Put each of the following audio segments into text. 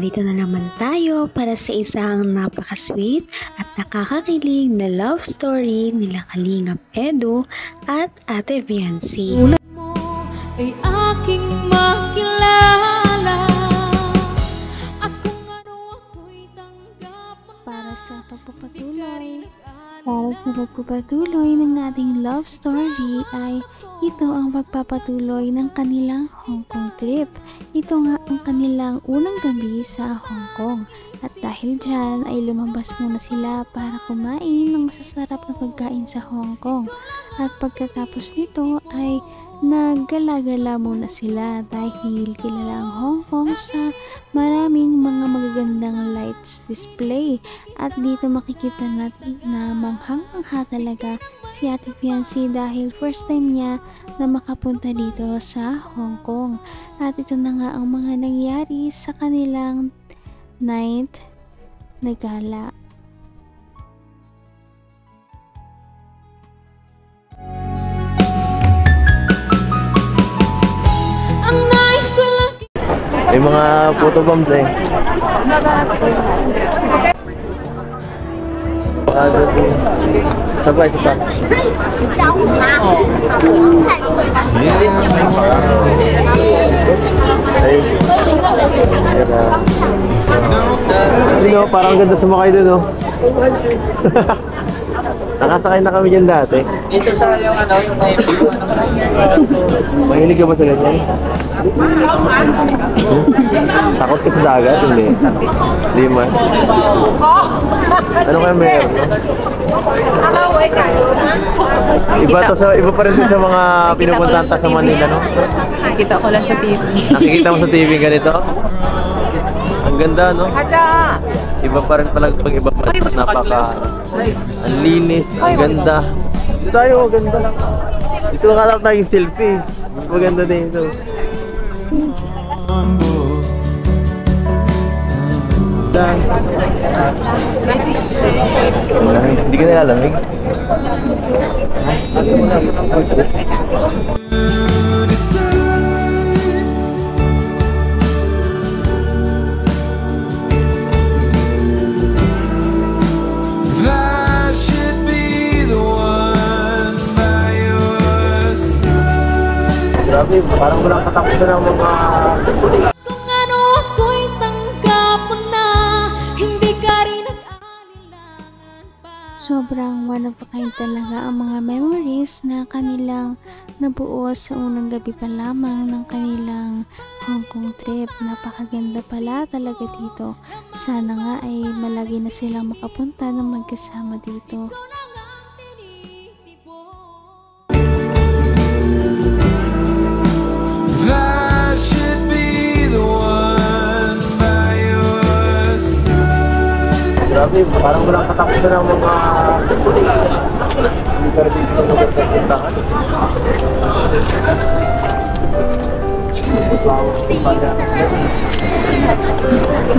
Narito na naman tayo para sa isang napaka-sweet at nakakakilig na love story nila Kalingap Edu at Ate Viancy. Tulad mo ay aking makilala at kung ano ako'y tanggap para sa pagpapatuloy ng ating love story ay ito ang pagpapatuloy ng kanilang Hong Kong trip. Ito nga ang kanilang unang gabi sa Hong Kong at dahil dyan ay lumabas muna sila para kumain ng masasarap na pagkain sa Hong Kong at pagkatapos nito ay naggala-gala muna sila dahil kilala ang Hong Kong sa maraming mga magagandang lights display at dito makikita natin na manghang-mangha talaga si Ate Viancy dahil first time niya na makapunta dito sa Hong Kong at ito na nga ang mga nangyari sa kanilang night na gala. May mga photo bombs eh. Sabay, sabay. Ay, parang ganda sumakay dun, oh. Nakasakay na kami dyan dati. Ito sa yung ano, yung may view. Mahilig ka ba sa ganyan? Takot ka sa dagat? Hindi. Hindi man. Ano kaya meron? Iba pa rin din sa mga pinupuntahan sa Manila, no? Nakikita ko lang sa TV. Nakikita mo sa TV ganito? Ang ganda, no? Iba pa rin pala pag iba pa rin. Ang linis, ang ganda. Dito tayo, ganda lang. Dito nakatap tayong selfie. Mas maganda din ito. Hindi ka nilalamig? Grabe, parang walang katakutan ng mga... kung ano ako'y tanggap mo na hindi ka rin nag-aalilangan pa. Sobrang one of a kind talaga ang mga memories na kanilang nabuo sa unang gabi pa lamang ng kanilang Hong Kong trip. Napakaganda pala talaga dito. Sana nga ay malagi na silang makapunta ng magkasama dito. Grabe, parang walang katakutan ng mga... Hindi ka rin dito sa puntahan.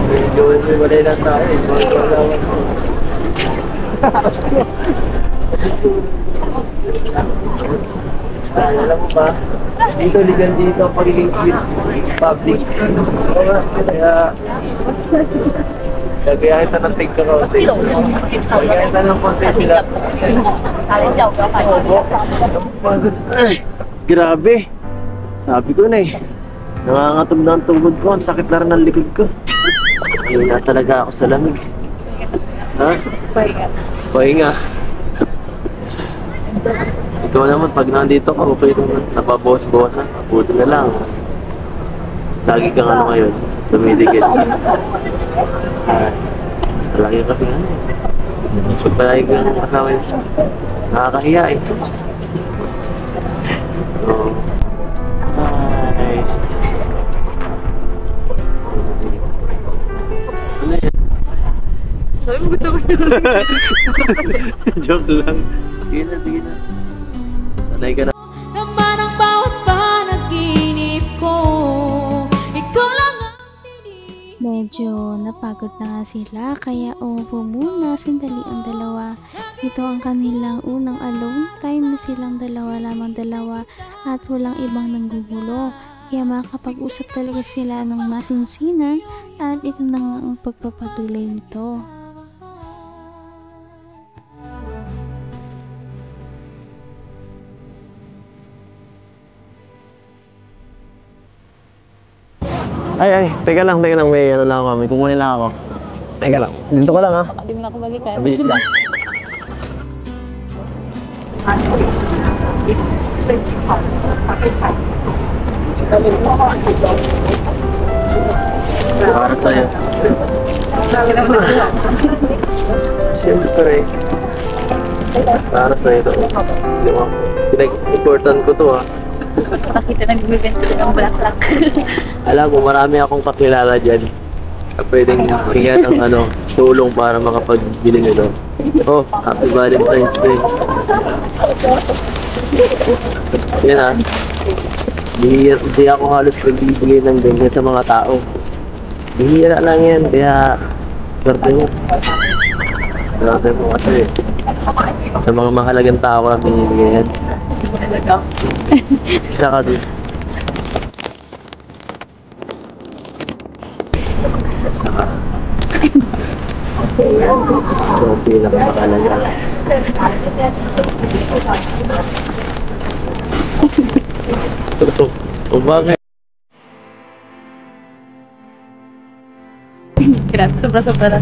Medyo walay lang tayo. Alam mo ba, dito ligan dito ang pagiging public. Kaya gagayahin na ng tig ka kaunti. Gagayahin na ng konti sila. Pagod. Ay, grabe. Sabi ko na eh. Nangangatog na ang tungkod ko. Ang sakit na rin ang likod ko. Ayun na talaga ako sa lamig. Ha? Pahinga. Pahinga. Gusto mo naman pag nandito ka, okay naman. Napabawas-bawasan. Buti na lang. Lagi kang ano ngayon. Dumidikit. Palagi kasi ano eh. Pag palagi kang kasama yun, nakakahiya eh. So, nice. Ano yan? Sabi mo gusto ko Joke lang. Sige na, sige na. Sanay ka na. Naman ang bawat panaginip ko, ikaw lang ang tinig. Medyo napagod na nga sila kaya umupo muna sandali ang dalawa. Ito ang kanilang unang alone time na silang dalawa lamang at walang ibang nanggugulo. Kaya makakapag-usap talaga sila ng masinsinan at ito na nga ang pagpapatuloy nito. Ay, teka lang, may ano lang ako, may kukunin lang ako. Teka lang, dito ka lang ha. Hindi mo na ako balikan. Mabilis lang. Para sa'yo. Siyempre. Para sa'yo ito. Di ba? Important ko to ha. Nakita na nagbibenta ng bulaklak. Alam mo, marami akong kakilala dyan na pwedeng bigyan ng tulong para makapagbili nito. Oh, Happy Valentine's Day. Yan ha. Hindi ako halos nagbibigay ng ganyan sa mga tao. Bihira lang yan, kaya swerte mo. Swerte mo kasi sa mga mahalagang tao ko lang binibigay yan. Isa ka din. Saka ito ang pinakamahalaga. O bakit? Grabe, sobra-sobra na.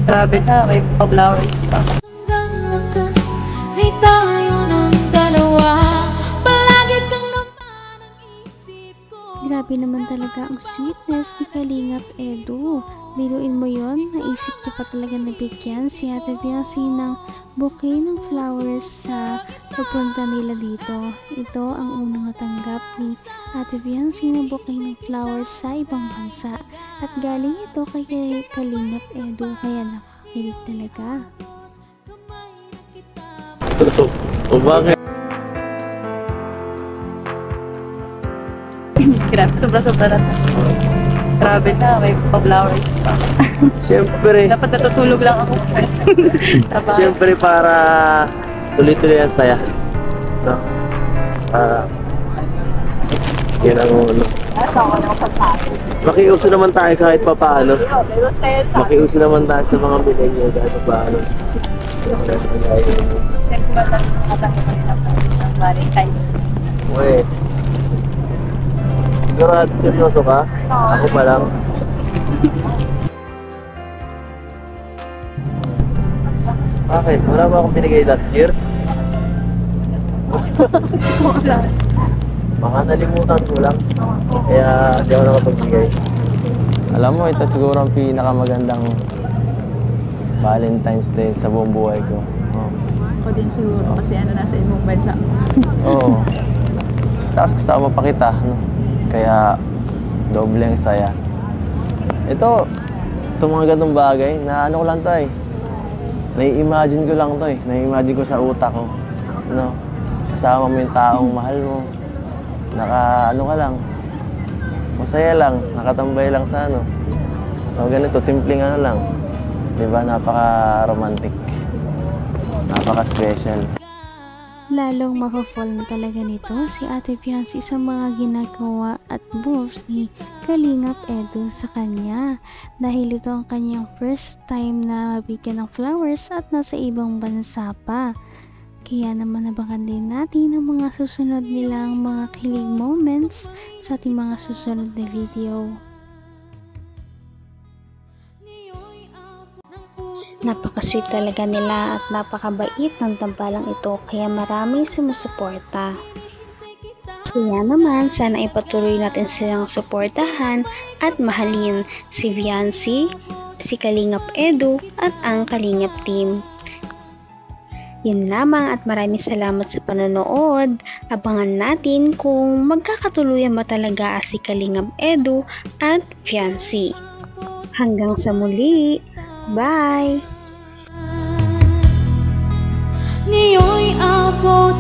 Grabe na, may pa-flowers pa. Hanggang wakas ay tayo ng dalawa. Palagi kang naman ang isip ko. Grabe naman talaga ang sweetness ni Kalingap Edu. Biruin mo yon, naisip ko pa talaga nabigyan si Ate Biancy ng bouquet ng flowers sa pagpunta nila dito. Ito ang unang natanggap ni Ate Biancy ng bouquet ng flowers sa ibang bansa. At galing ito kay Kalingap Edu, kaya nakakilig talaga. O bakit? Grabe, sobra-sobra na. Grabe na, may pa-flowers pa. Siyempre. Dapat natutulog lang ako. Siyempre para tuloy-tuloy ang saya. No? Yan ang makiuso naman tayo kahit pa paano. Makiuso naman tayo sa mga millennial kahit pa paano. Step ko ba lang nakatanggap ko rin ng Valentine's? Uy. Sigurado seryoso ka? Ako pa lang. Bakit? Wala ba akong binigay last year? Wala. Baka nalimutan ko lang. Kaya hindi ako nakapagbigay. Alam mo, ito siguro ang pinakamagandang Valentine's Day sa buong buhay ko. Oh. Ako din siguro kasi nasa ibang bansa. Oo. Tapos kasama pa kita, no? Kaya doble ang saya. Itong mga ganung bagay, na ano ko lang to eh. Nai-imagine ko lang to eh. Nai-imagine ko sa utak ko. No? Kasama mo yung taong mahal mo. Ano ka lang. Masaya lang. Nakatambay lang sa ano. So ganito, simpleng ano lang. Diba? Napaka-romantic. Napaka-special. Lalong mapafall na talaga nito si Ate Biancy sa mga ginagawa at moves ni Kalingap Edu sa kanya. Dahil ito ang kanyang first time na mabigyan ng flowers at nasa ibang bansa pa. Kaya naman nabangan din natin ang mga susunod nilang mga kilig moments sa ating mga susunod na video. Napaka-sweet talaga nila at napakabait ng tambalang ito kaya maraming sumusuporta. Kaya naman sana ipatuloy natin silang suportahan at mahalin si Biancy, si Kalingap Edu at ang Kalingap team. Yun lamang at maraming salamat sa panonood. Abangan natin kung magkakatuluyan ba talaga si Kalingap Edu at Biancy. Hanggang sa muli! Bye! Ngayon'y abot